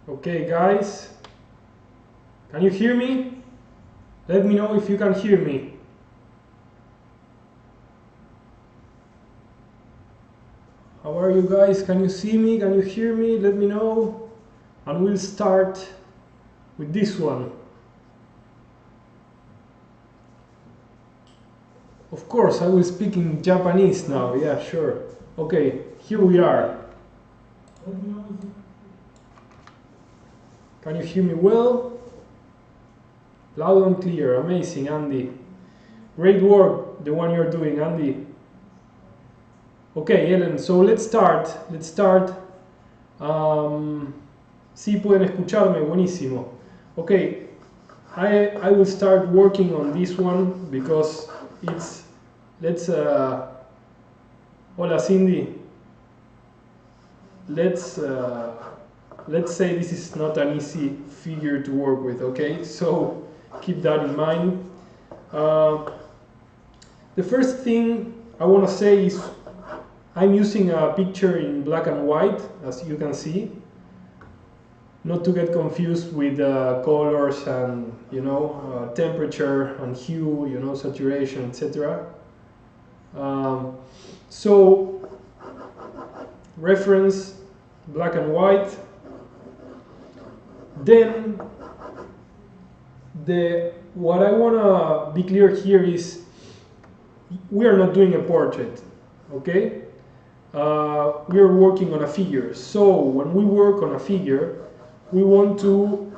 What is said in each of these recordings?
Okay, guys, can you hear me? Let me know if you can hear me. How are you guys? Can you see me? Can you hear me? Let me know. And we'll start with this one. Of course, I will speak in Japanese now. Yeah, sure. Okay, here we are. Can you hear me well? Loud and clear. Amazing, Andy. Great work, the one you're doing, Andy. Okay, Ellen, so let's start. Sí, pueden escucharme, buenísimo. Okay, I will start working on this one because it's, hola Cindy. Let's say this is not an easy figure to work with, okay? So keep that in mind. The first thing I want to say is I'm using a picture in black and white, as you can see, not to get confused with colors and temperature and hue, saturation, etc. So reference black and white. Then what I want to be clear here is we are not doing a portrait, okay? We are working on a figure. So when we work on a figure, we want to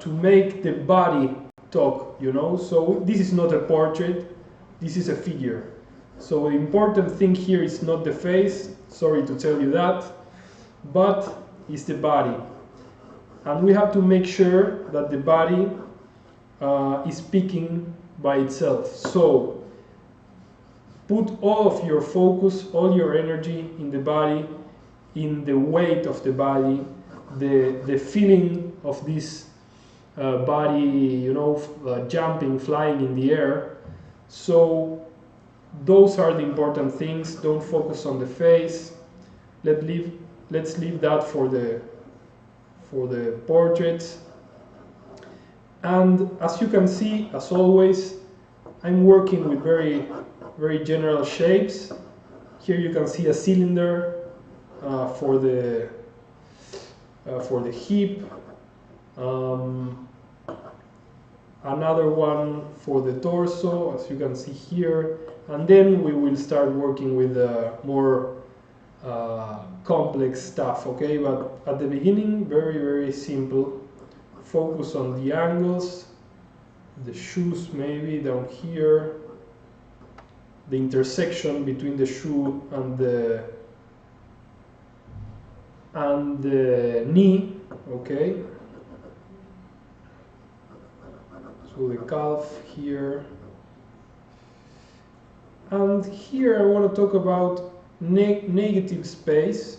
make the body talk, So this is not a portrait, this is a figure. So the important thing here is not the face, sorry to tell you that, but it's the body. And we have to make sure that the body is speaking by itself. So put all of your focus, all your energy in the body, in the weight of the body, the feeling of this body, jumping, flying in the air. So those are the important things. Don't focus on the face. Let's leave that for the portraits. And as you can see, as always, I'm working with very, very general shapes. Here you can see a cylinder for the hip, another one for the torso, as you can see here, and then we will start working with more complex stuff, okay? But at the beginning, very, very simple. Focus on the angles, the shoes maybe down here, the intersection between the shoe and the knee, okay? So the calf here. And here I want to talk about negative space,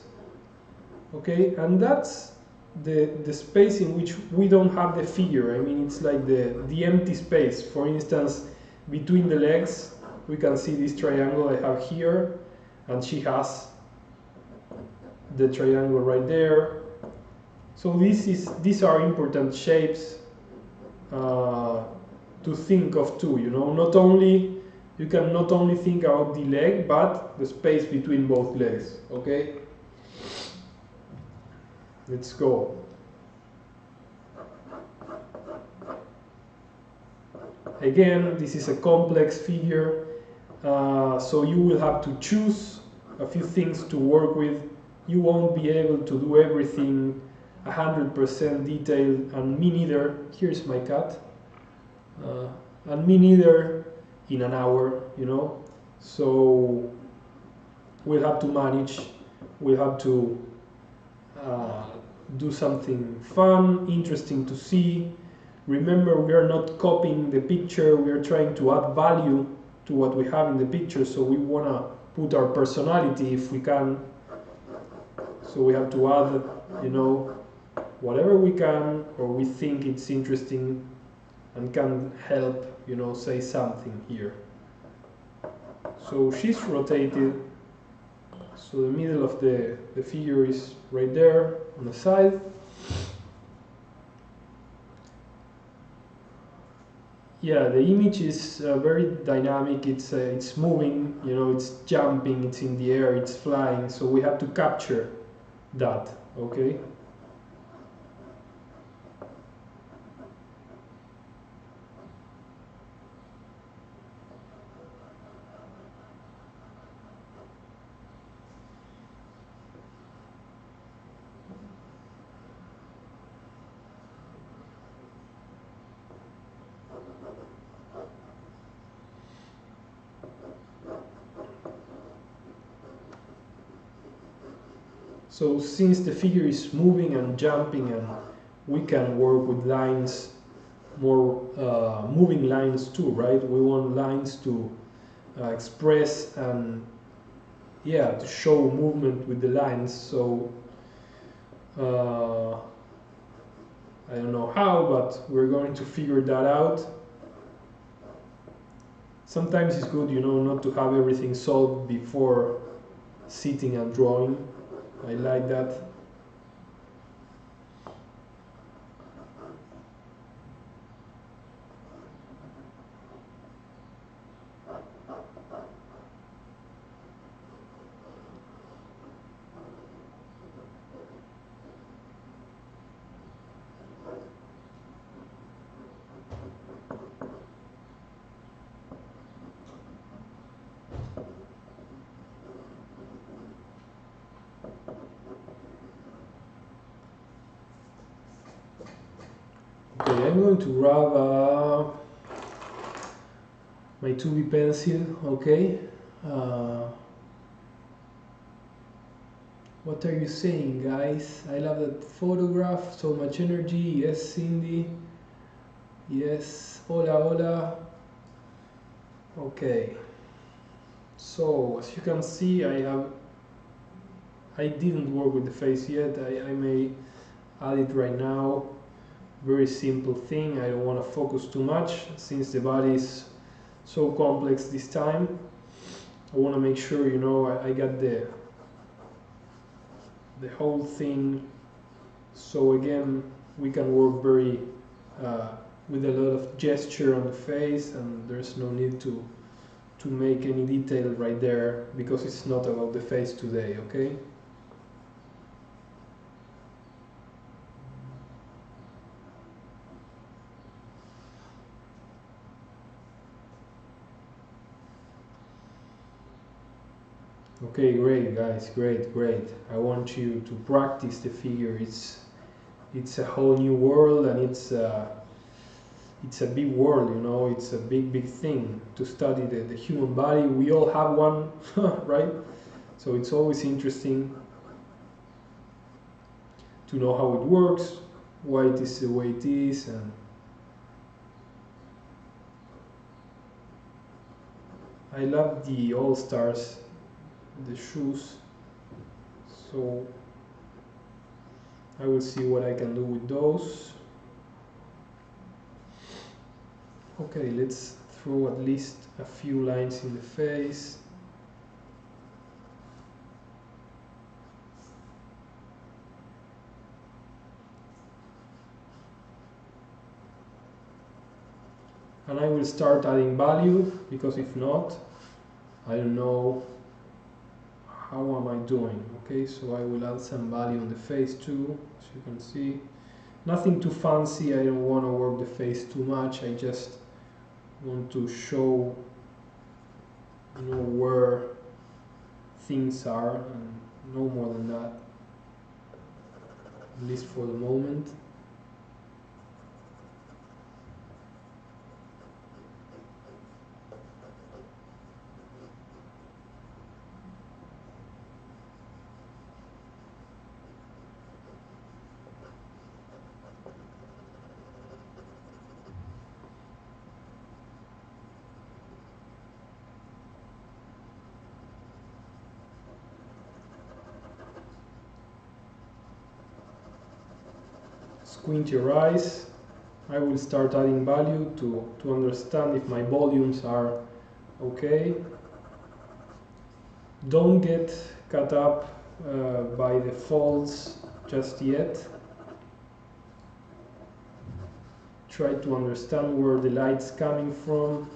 okay? And that's the space in which we don't have the figure. I mean, it's like the empty space. For instance, between the legs, we can see this triangle I have here, and she has the triangle right there. So these are important shapes to think of too. You can not only think about the leg, but the space between both legs. Okay. Let's go. Again, this is a complex figure, so you will have to choose a few things to work with. You won't be able to do everything 100% detailed, and me neither. Here's my cat. And me neither in an hour, So we'll have to manage. We'll have to do something fun, interesting to see. Remember, we are not copying the picture. We are trying to add value to what we have in the picture. So we want to put our personality if we can. So we have to add, whatever we can, or we think it's interesting and can help, say something here. So she's rotated. So the middle of the figure is right there on the side. Yeah, the image is very dynamic. It's moving, you know, it's jumping, it's in the air, it's flying. So we have to capture that. Okay. So since the figure is moving and jumping, and we can work with lines, more moving lines too, right? We want lines to express and, yeah, to show movement with the lines. So I don't know how, but we're going to figure that out. Sometimes it's good, you know, not to have everything solved before sitting and drawing. I like that. Okay, I'm going to grab my 2B pencil, okay? What are you saying, guys? I love that photograph, so much energy. Yes, Cindy. Yes, hola, hola. Okay. So, as you can see, I didn't work with the face yet. I may add it right now. Very simple thing. I don't want to focus too much since the body is so complex this time. I want to make sure, you know, I got the whole thing. So again, we can work very with a lot of gesture on the face, and there's no need to make any detail right there because it's not about the face today, okay? Okay, great guys, great. I want you to practice the figure. It's a whole new world, and it's a big world, you know. It's a big thing to study the human body. We all have one, right? So it's always interesting to know how it works, why it is the way it is, and I love the All Stars, the shoes. So I will see what I can do with those. Okay, let's throw at least a few lines in the face. And I will start adding value, because if not, I don't know how am I doing. Okay, so I will add some value on the face too, as you can see. Nothing too fancy. I don't want to work the face too much. I just want to show, you know, where things are, and no more than that, at least for the moment. Squint your eyes. I will start adding value to understand if my volumes are okay. Don't get caught up by the folds just yet. try to understand where the light's coming from.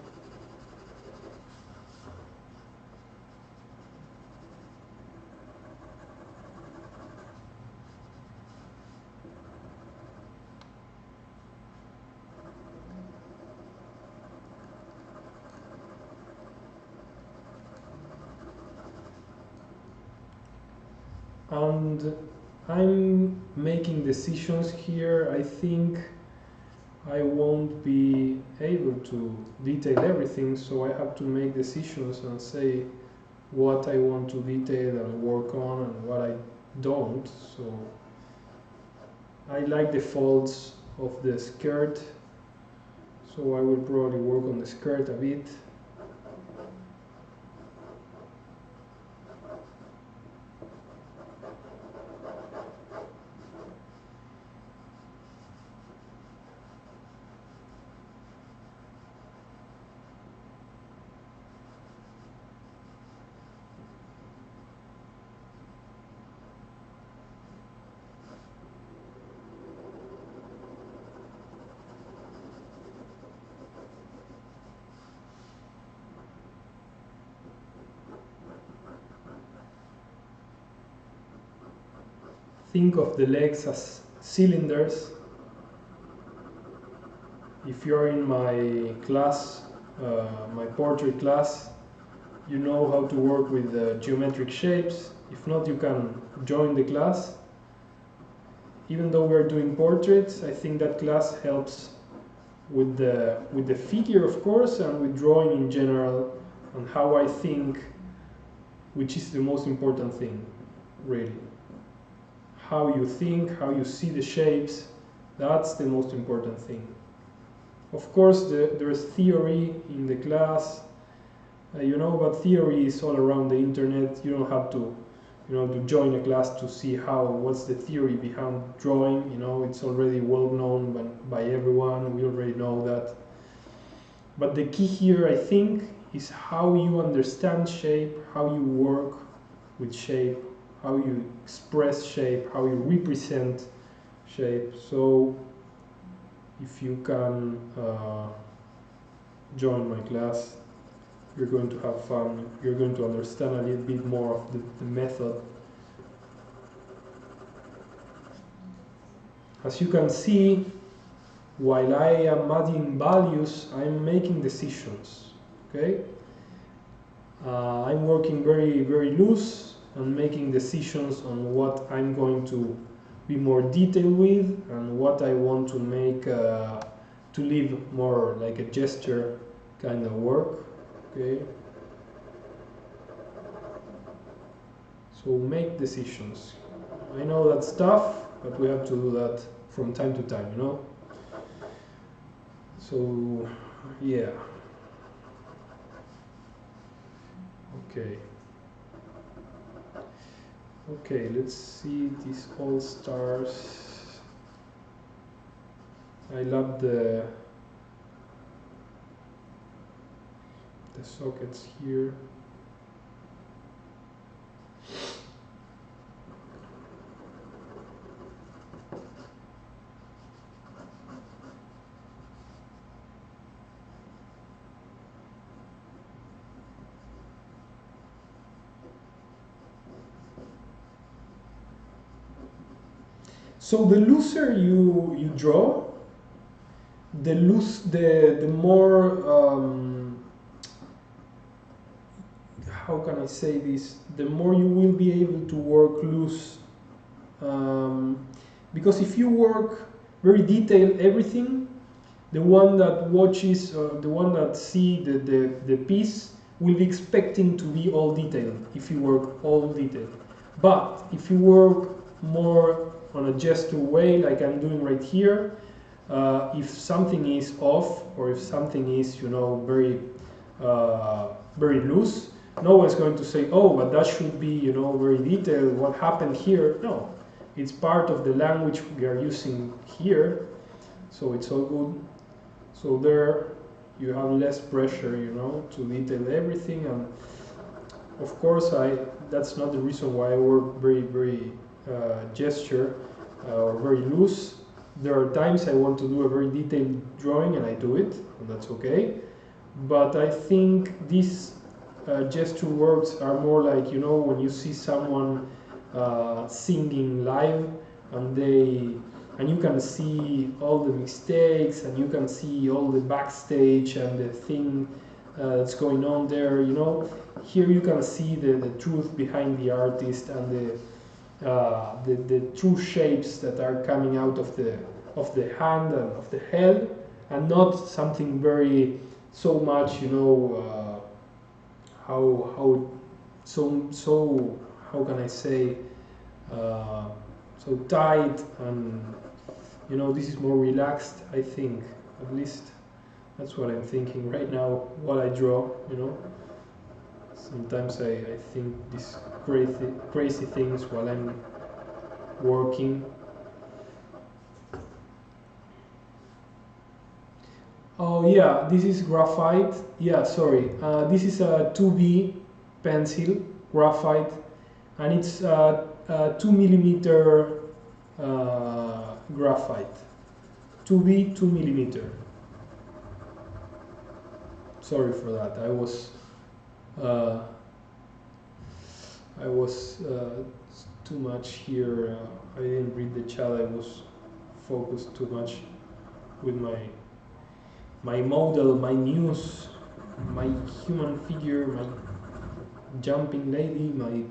And I'm making decisions here. I think I won't be able to detail everything, so I have to make decisions and say what I want to detail and work on and what I don't. So I like the folds of the skirt, so I will probably work on the skirt a bit. Think of the legs as cylinders. If you're in my class, my portrait class, you know how to work with geometric shapes. If not, you can join the class. Even though we're doing portraits, I think that class helps with the figure, of course, and with drawing in general, and how I think, which is the most important thing, really. How you think, how you see the shapes, that's the most important thing. Of course, there's theory in the class, but theory is all around the internet. You don't have to, to join a class to see what's the theory behind drawing. It's already well known by everyone. We already know that. But the key here, I think, is how you understand shape, how you work with shape, how you express shape, how you represent shape. So if you can join my class, you're going to have fun. You're going to understand a little bit more of the method. As you can see, while I am adding values, I'm making decisions. Okay? I'm working very, very loose and making decisions on what I'm going to be more detailed with and what I want to make to leave more like a gesture kind of work. Okay. So make decisions. I know that's tough, but we have to do that from time to time, So, yeah. Okay. Okay, let's see these all stars. I love the sockets here. So the looser you draw, the more how can I say this? The more you will be able to work loose, because if you work very detailed everything, the one that watches, the one that see the piece will be expecting to be all detailed if you work all detailed. But if you work more on a gesture way, like I'm doing right here, if something is off or if something is, very very loose, no one's going to say, oh, but that should be, very detailed. What happened here? No, it's part of the language we are using here, so it's all good. So there you have less pressure, to detail everything. And of course, that's not the reason why I work very, very gesture or very loose. There are times I want to do a very detailed drawing and I do it, and that's okay. But I think these gesture works are more like, you know, when you see someone singing live and you can see all the mistakes and you can see all the backstage and the thing that's going on there, you know. Here you can see the truth behind the artist and the true shapes that are coming out of the hand and of the head, and not something very so much, you know, how how can I say, so tight, and you know, this is more relaxed. I think, at least that's what I'm thinking right now while I draw, you know. Sometimes I think these crazy things while I'm working. Oh yeah, this is graphite. Yeah, sorry. This is a 2B pencil, graphite, and it's 2 millimeter graphite. 2B, 2 millimeter. Sorry for that. I was too much here. I didn't read the chat. I was focused too much with my model, my news, my human figure, my jumping lady, my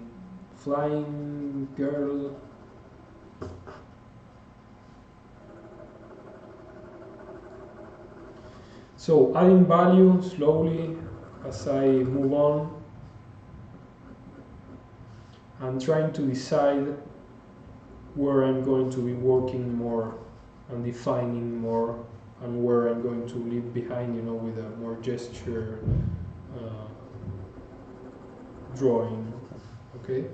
flying girl. So adding value slowly as I move on, and trying to decide where I'm going to be working more and defining more, and where I'm going to leave behind, you know, with a more gesture drawing. Okay.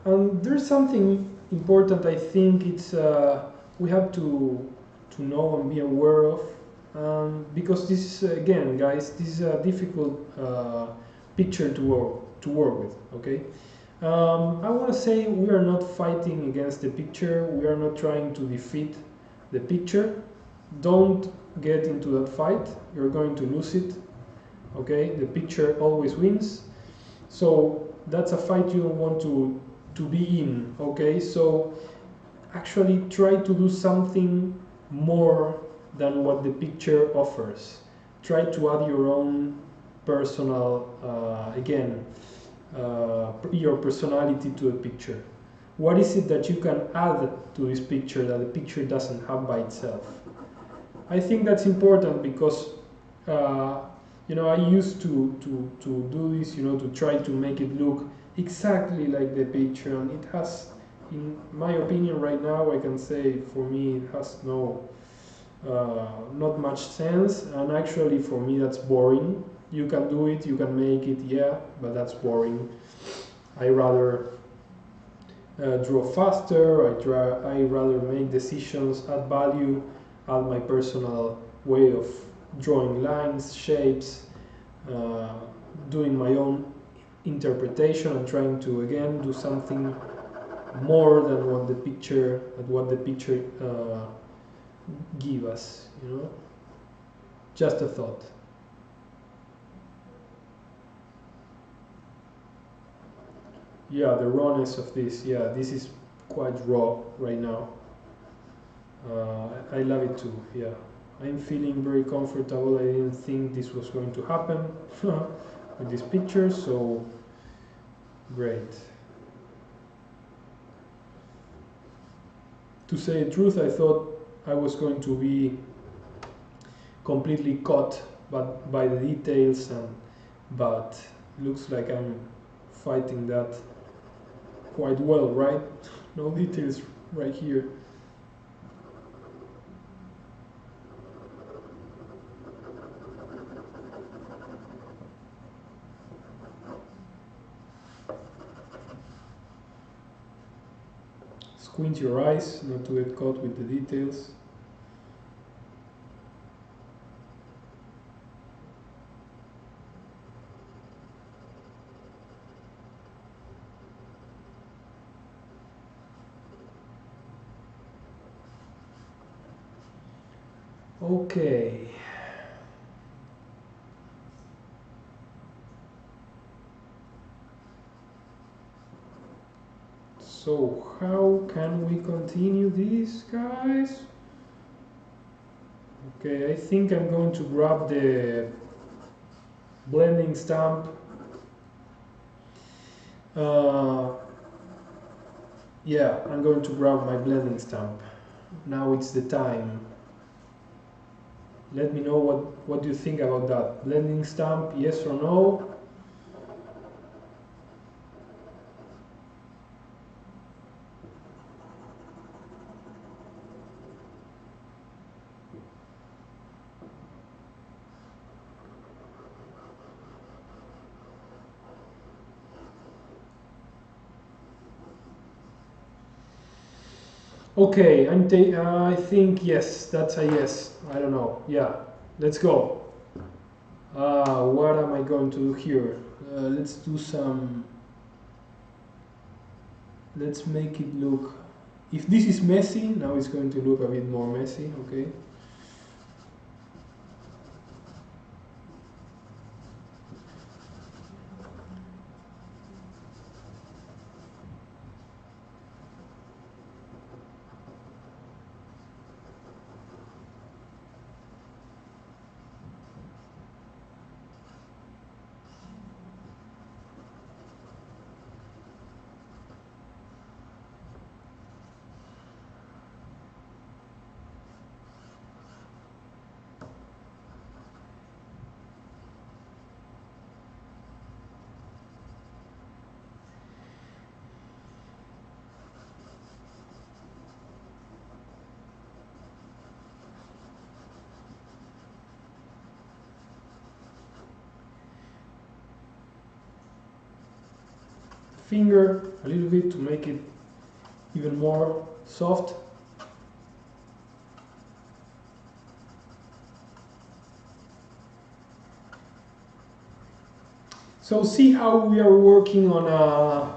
And there's something important. I think it's we have to know and be aware of, because this is, again, guys, this is a difficult picture to work with. Okay. I want to say we are not fighting against the picture. We are not trying to defeat the picture. Don't get into that fight. You're going to lose it. Okay. The picture always wins. So that's a fight you don't want to be in. Okay. So actually try to do something more than what the picture offers. Try to add your own personal, again, your personality to a picture. What is it that you can add to this picture that the picture doesn't have by itself? I think that's important because you know, I used to do this, you know, to try to make it look exactly like the picture, and it has, in my opinion right now, I can say for me it has not much sense, and actually for me that's boring. You can do it, you can make it, yeah, but that's boring. I rather draw faster, I rather make decisions, add value, add my personal way of drawing lines, shapes, doing my own interpretation, and trying to, again, do something more than what the picture give us, you know. Just a thought. Yeah, the rawness of this. Yeah, this is quite raw right now. I love it too. Yeah, I'm feeling very comfortable. I didn't think this was going to happen with this picture, so great. To say the truth, I thought I was going to be completely caught by the details, but looks like I'm fighting that quite well, right? No details right here. Squint your eyes not to get caught with the details. Okay. So how can we continue this, guys? Okay, I think I'm going to grab the blending stump. Yeah, I'm going to grab my blending stump. Now it's the time. Let me know what you think about that. Blending stump, yes or no? Okay, I think yes, that's a yes. I don't know. Yeah, let's go. What am I going to do here? Let's do some. Let's make it look. If this is messy, now it's going to look a bit more messy. Okay. Finger a little bit to make it even more soft. So see how we are working on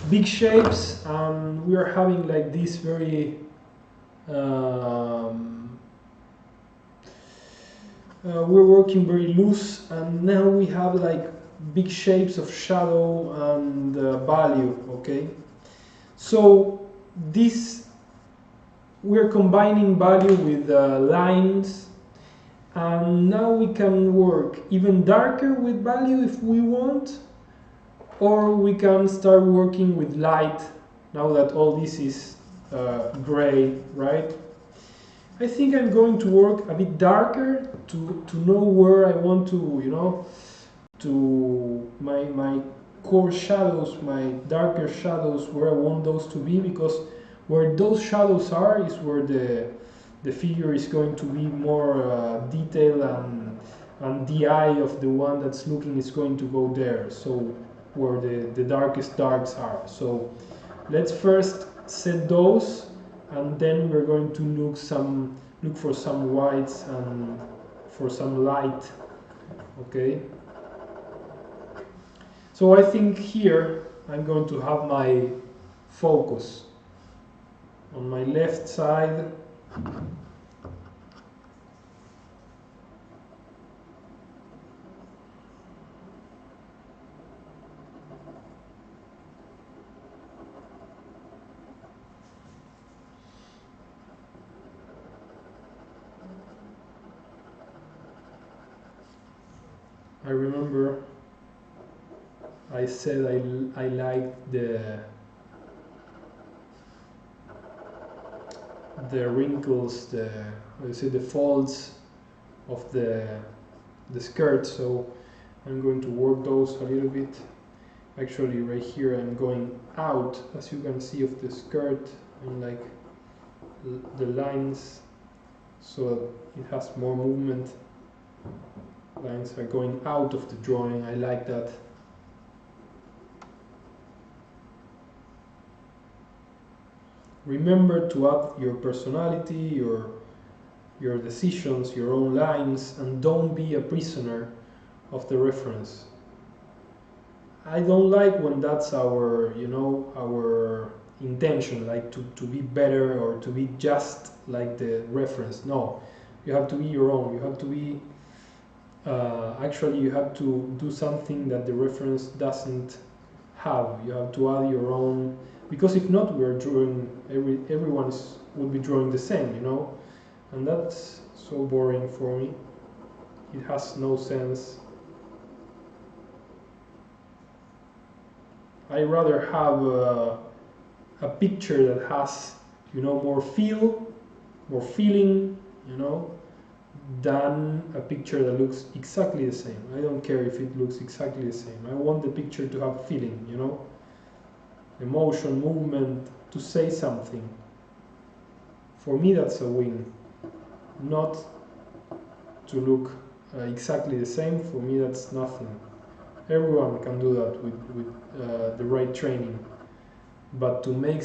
big shapes, and we are having like this very we're working very loose, and now we have like big shapes of shadow and value. Okay, so this we're combining value with lines, and now we can work even darker with value if we want, or we can start working with light now that all this is gray, right? I think I'm going to work a bit darker to know where I want to, to my core shadows, my darker shadows, where I want those to be, because where those shadows are is where the figure is going to be more detailed, and the eye of the one that's looking is going to go there, so where the darkest darks are. So let's first set those, and then we're going to look for some whites and for some light. Okay, so I think here I'm going to have my focus on my left side. I remember I said I like the wrinkles, the folds of the skirt, so I'm going to work those a little bit. Actually, right here I'm going out, as you can see, of the skirt, and like the lines, so it has more movement. Lines are going out of the drawing. I like that. Remember to add your personality, your decisions, your own lines, and don't be a prisoner of the reference. I don't like when that's our, our intention, like to be better or to be just like the reference. No, You have to be your own. You have to be actually you have to do something that the reference doesn't have. You have to add your own, because if not, we're drawing everyone would be drawing the same, you know, and that's so boring for me. It has no sense. I rather have a picture that has, you know, more feel, more feeling, you know, than a picture that looks exactly the same. I don't care if it looks exactly the same. I want the picture to have feeling, you know, emotion, movement, to say something. For me, that's a win. Not to look exactly the same. For me, that's nothing. Everyone can do that with the right training. But to make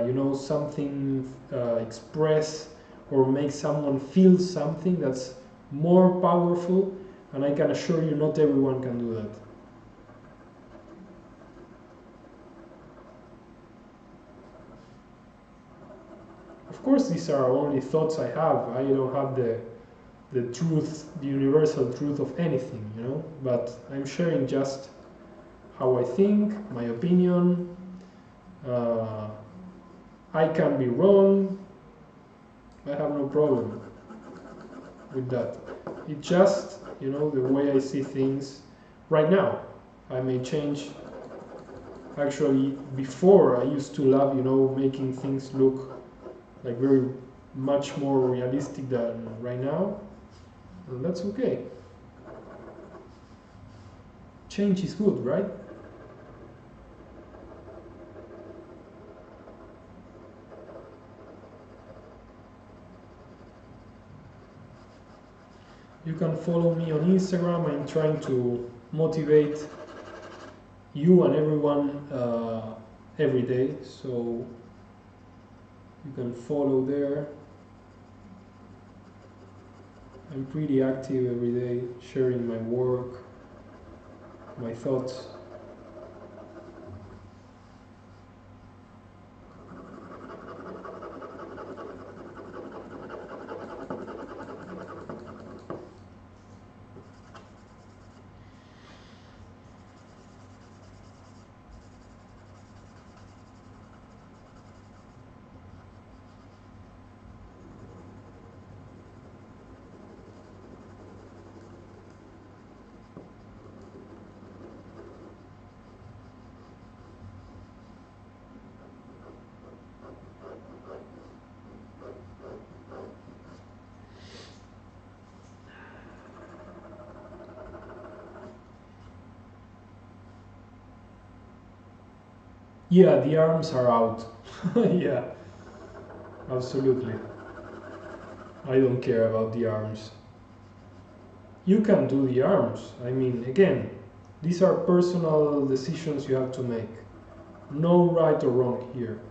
you know, something express or make someone feel something, that's more powerful, and I can assure you not everyone can do that. Of course, these are only thoughts I have. I don't have the truth, the universal truth of anything, you know, but I'm sharing just how I think, my opinion. I can be wrong. I have no problem with that. It's just, you know, the way I see things right now. I may change. Actually, before I used to love, you know, making things look like very much more realistic than right now, and that's okay. Change is good, right? You can follow me on Instagram. I'm trying to motivate you and everyone every day, so you can follow there. I'm pretty active every day, sharing my work, my thoughts. Yeah, the arms are out. Yeah, absolutely. I don't care about the arms. You can do the arms. I mean, again, these are personal decisions you have to make. No right or wrong here.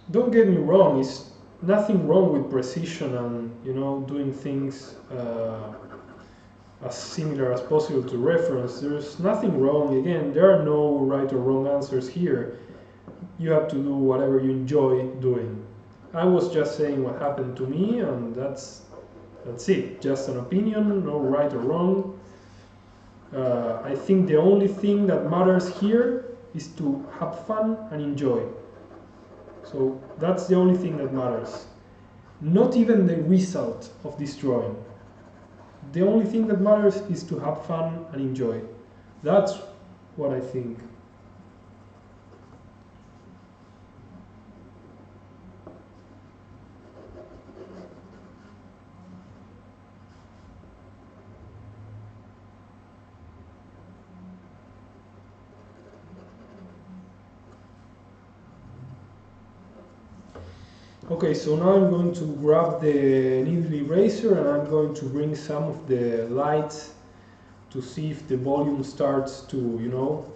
Don't get me wrong, it's nothing wrong with precision and, you know, doing things as similar as possible to reference. There's nothing wrong. Again, there are no right or wrong answers here. You have to do whatever you enjoy doing. I was just saying what happened to me, and that's it. Just an opinion, no right or wrong. I think the only thing that matters here is to have fun and enjoy. So that's the only thing that matters. Not even the result of this drawing. The only thing that matters is to have fun and enjoy. That's what I think. Okay, so now I'm going to grab the needle eraser and I'm going to bring some of the lights to see if the volume starts to,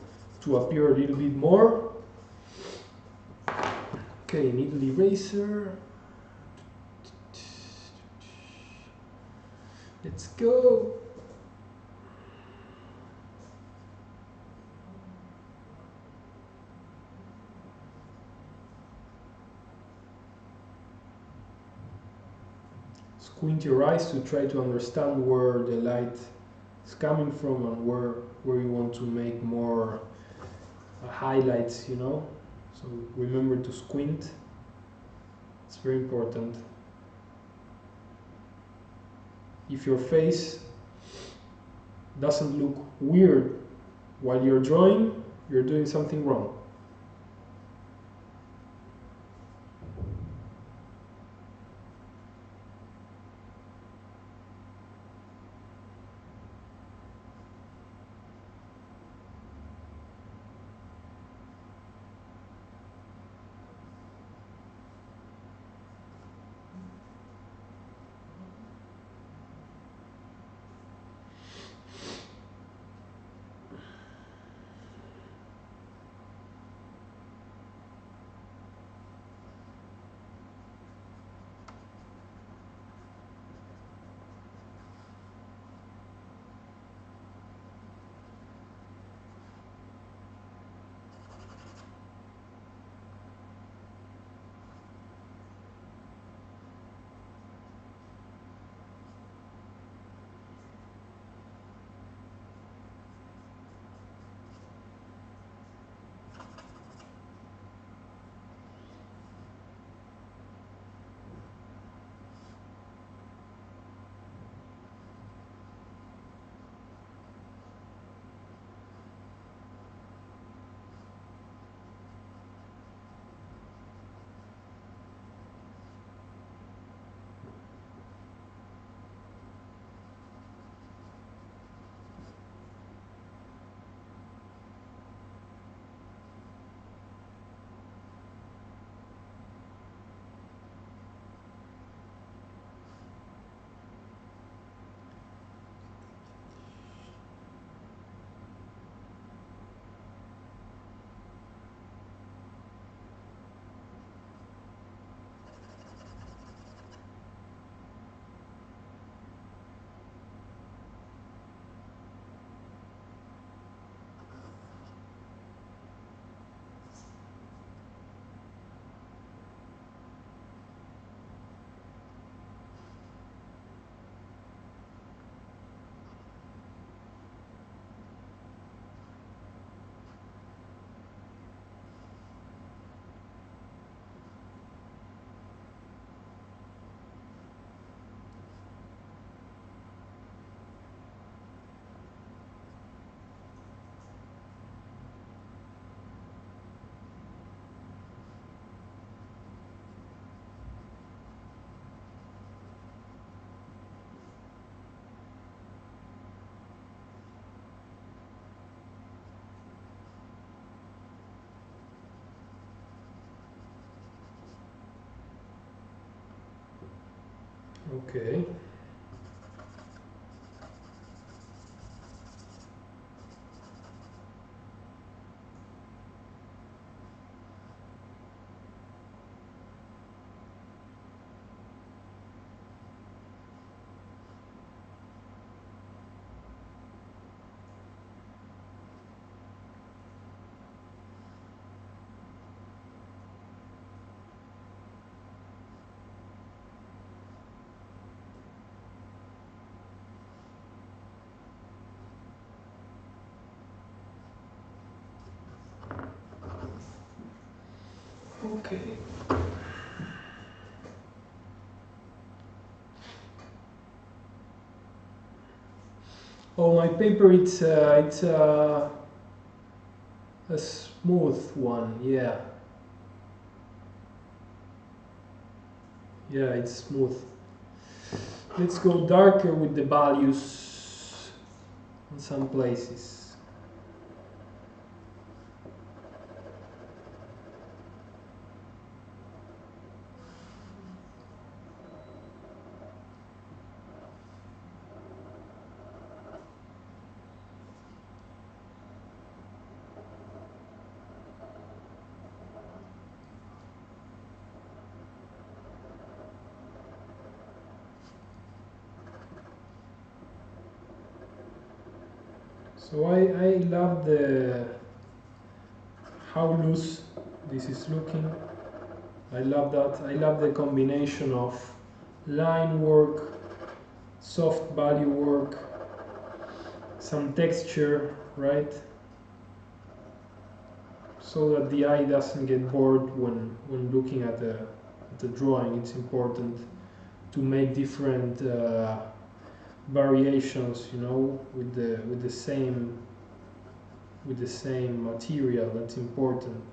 to appear a little bit more. Okay, needle eraser. Let's go. Squint your eyes to try to understand where the light is coming from and where you want to make more highlights, So remember to squint. It's very important. If your face doesn't look weird while you're drawing, you're doing something wrong. Okay. Okay. Oh, my paper, it's a smooth one, yeah. Yeah, it's smooth. Let's go darker with the values in some places. So I love the how loose this is looking. I love that. I love the combination of line work, soft value work, some texture, right? So that the eye doesn't get bored when looking at the drawing. It's important to make different variations, you know, with the same material. That's important.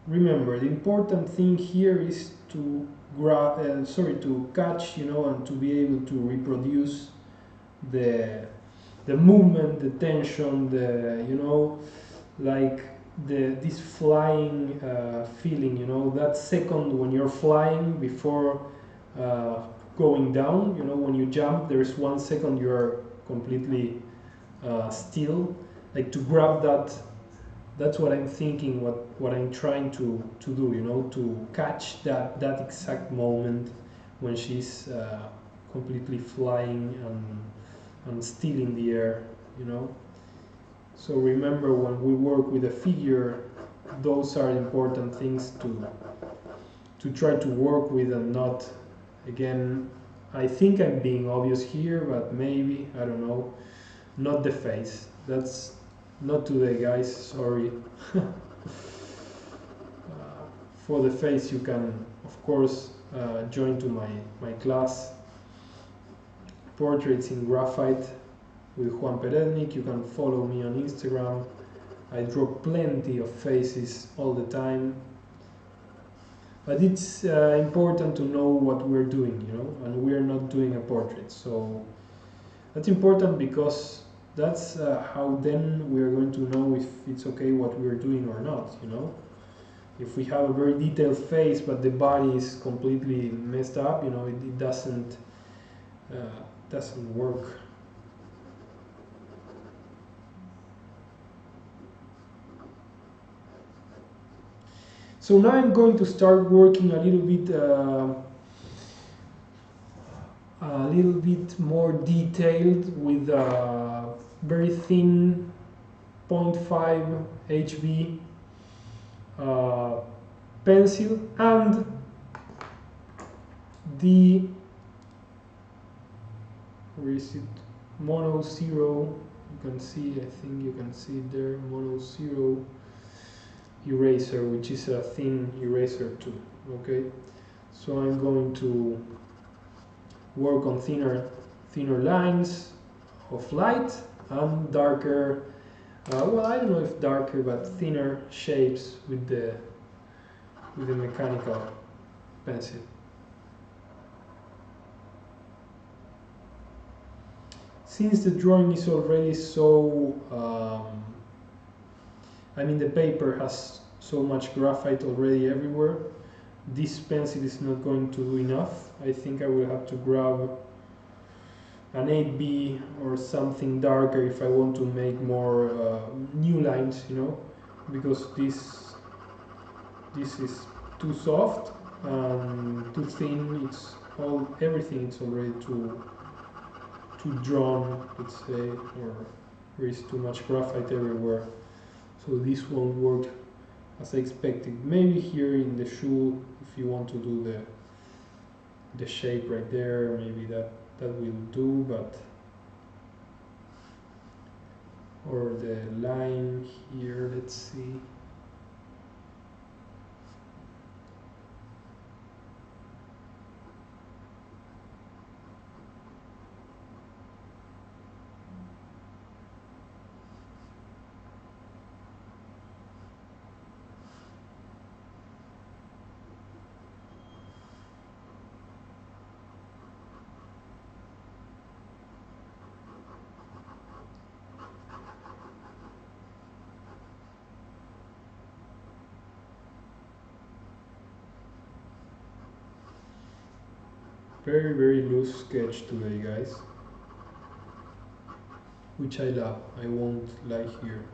Remember, the important thing here is to to catch, you know, and to be able to reproduce the movement, the tension, the, you know, like this flying feeling, you know, that second when you're flying before going down, you know, when you jump, there is 1 second you're completely still, like to grab that. That's what I'm thinking, what I'm trying to do, you know, to catch that exact moment when she's completely flying and still in the air, you know. So remember, when we work with a figure, those are important things to try to work with, and not, again, I think I'm being obvious here, but maybe, I don't know, not the face. That's not today, guys, sorry. For the face, you can, of course, join to my class, Portraits in Graphite with Juan Perednik. You can follow me on Instagram. I draw plenty of faces all the time. But it's important to know what we're doing, you know, and we're not doing a portrait. So that's important, because that's how then we're going to know if it's okay what we're doing or not, you know. If we have a very detailed face but the body is completely messed up, you know, it doesn't work. So now I'm going to start working a little bit more detailed with very thin 0.5 HB pencil and the, where is it, mono 0, you can see, I think you can see it there, mono 0 eraser, which is a thin eraser too. Okay, so I'm going to work on thinner lines of light and darker, well, I don't know if darker, but thinner shapes with the mechanical pencil. Since the drawing is already so, I mean, the paper has so much graphite already everywhere, this pencil is not going to do enough. I think I will have to grab an 8B or something darker if I want to make more new lines, you know, because this is too soft and too thin. It's all everything is already too drawn, let's say, or there is too much graphite everywhere. So this won't work as I expected. Maybe here in the shoe, if you want to do the shape right there, maybe that will do, but or the line here, let's see. Very loose sketch today, guys, which I love. I won't lie here.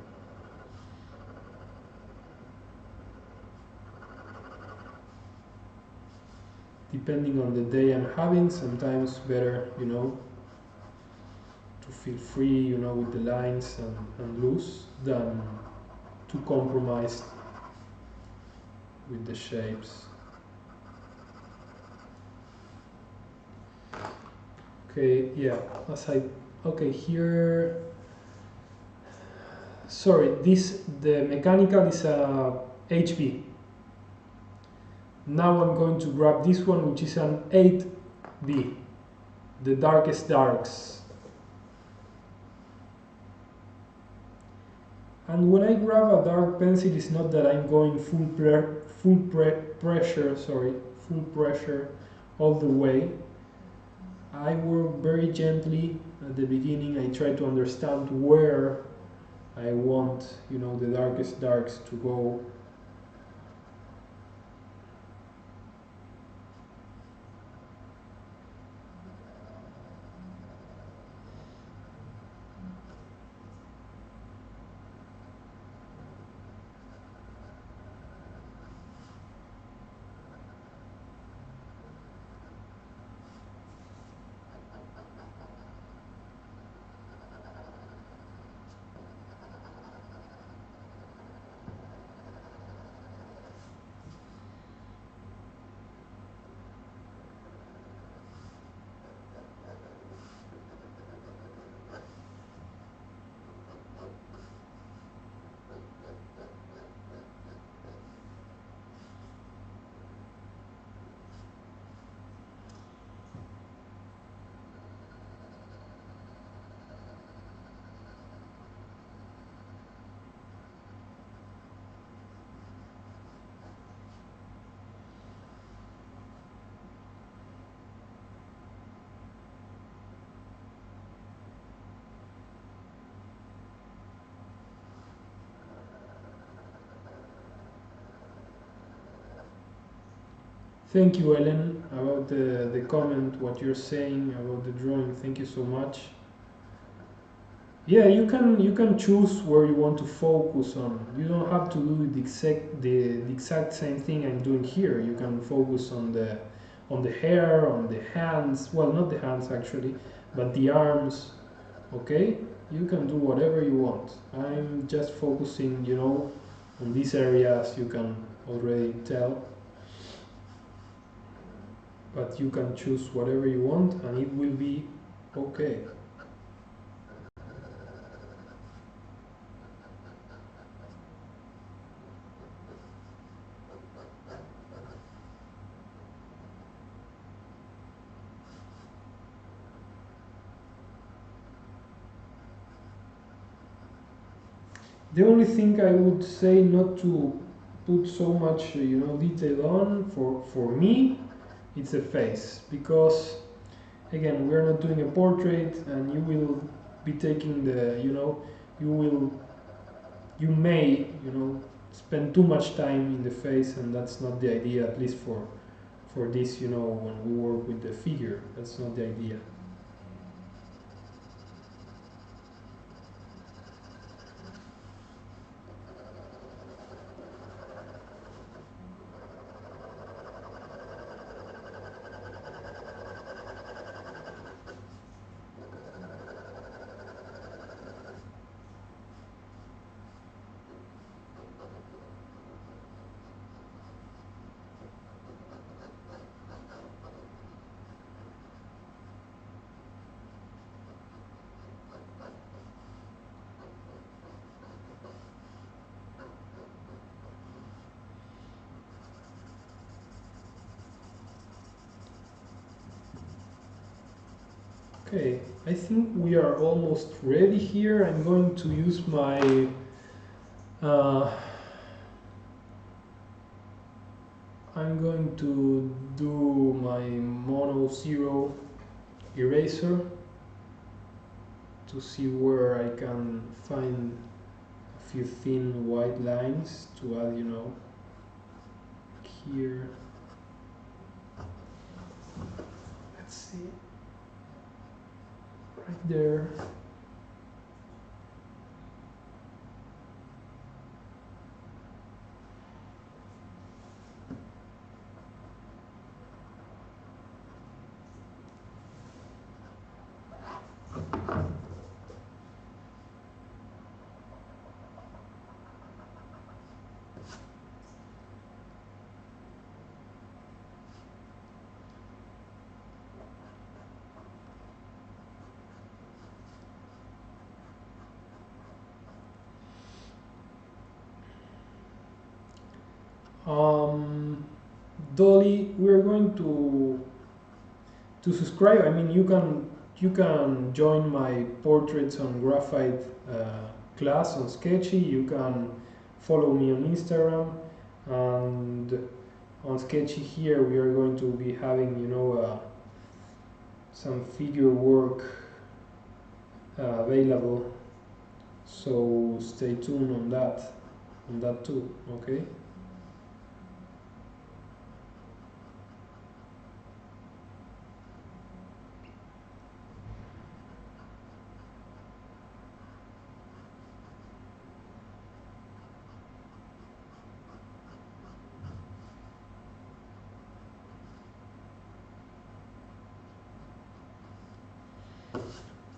Depending on the day I'm having, sometimes better, you know, to feel free, you know, with the lines and loose than too compromised with the shapes. Okay, yeah, okay, here, sorry, the mechanical is a HB. Now I'm going to grab this one, which is an 8B, the darkest darks. And when I grab a dark pencil, it's not that I'm going full pressure all the way. I work very gently at the beginning. I try to understand where I want, you know, the darkest darks to go. Thank you, Ellen, about the comment, what you're saying about the drawing. Thank you so much. Yeah, you can choose where you want to focus on. You don't have to do the exact same thing I'm doing here. You can focus on the hair, on the hands. Well, not the hands actually, but the arms. Okay, you can do whatever you want. I'm just focusing, you know, on these areas. You can already tell. But you can choose whatever you want and it will be okay. The only thing I would say not to put so much, you know, detail on for me, it's the face, because again we are not doing a portrait and you will be taking the, you know, you may, you know, spend too much time in the face, and that's not the idea, at least for this, you know, when we work with the figure. That's not the idea. Okay, I think we are almost ready here. I'm going to use my I'm going to do my mono zero eraser to see where I can find a few thin white lines to add, you know, here. Let's see, right there. Dolly, we're going to subscribe. I mean, you can join my portraits on Graphite class on Sktchy. You can follow me on Instagram, and on Sktchy here we are going to be having, you know, some figure work available. So stay tuned on that too. Okay.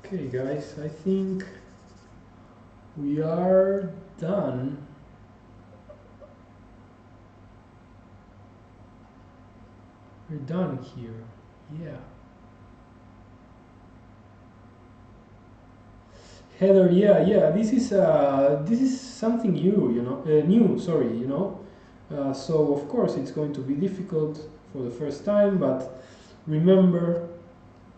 Okay, guys, I think we are done. We're done here. Yeah. Heather, yeah. This is something new, you know. New, sorry, you know. So of course it's going to be difficult for the first time, but remember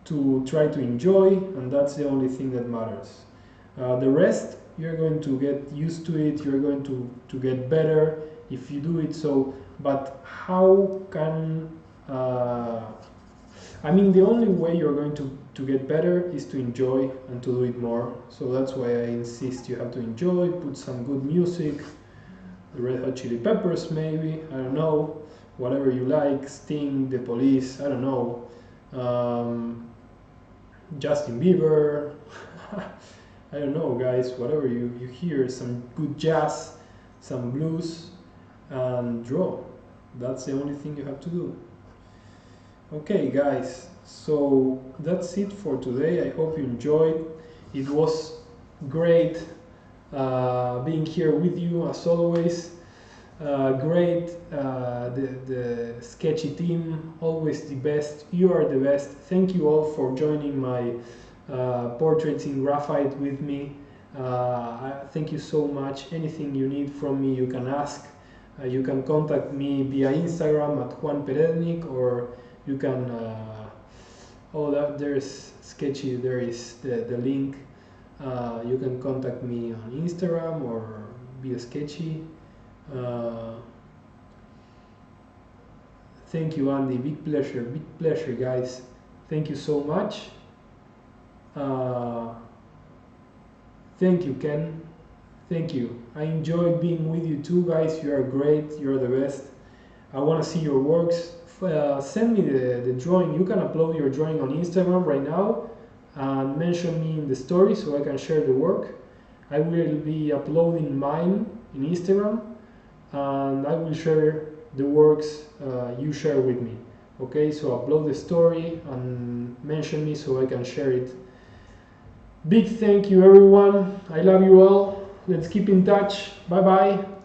to try to enjoy, and that's the only thing that matters. The rest, you're going to get used to it. You're going to get better if you do it. So, but how can I mean, the only way you're going to get better is to enjoy and to do it more. So that's why I insist you have to enjoy, put some good music, the Red Hot Chili Peppers maybe, I don't know, whatever you like, Sting, The Police, I don't know, Justin Bieber, I don't know guys, whatever you hear, some good jazz, some blues, and draw. That's the only thing you have to do. Okay guys, so that's it for today. I hope you enjoyed. It was great being here with you as always. Great, the Sktchy team, always the best. You are the best. Thank you all for joining my portraits in graphite with me. Thank you so much. Anything you need from me, you can ask. You can contact me via Instagram at Juan Perednik, or you can there's Sktchy, there is the link. You can contact me on Instagram or via Sktchy. Thank you, Andy. Big pleasure guys. Thank you so much. Thank you, Ken. Thank you. I enjoyed being with you too, guys. You are great. You're the best. I want to see your works. Send me the drawing. You can upload your drawing on Instagram right now and mention me in the story so I can share the work. I will be uploading mine in Instagram, and I will share the works you share with me. Okay, so upload the story and mention me so I can share it. Big thank you everyone. I love you all. Let's keep in touch. Bye bye.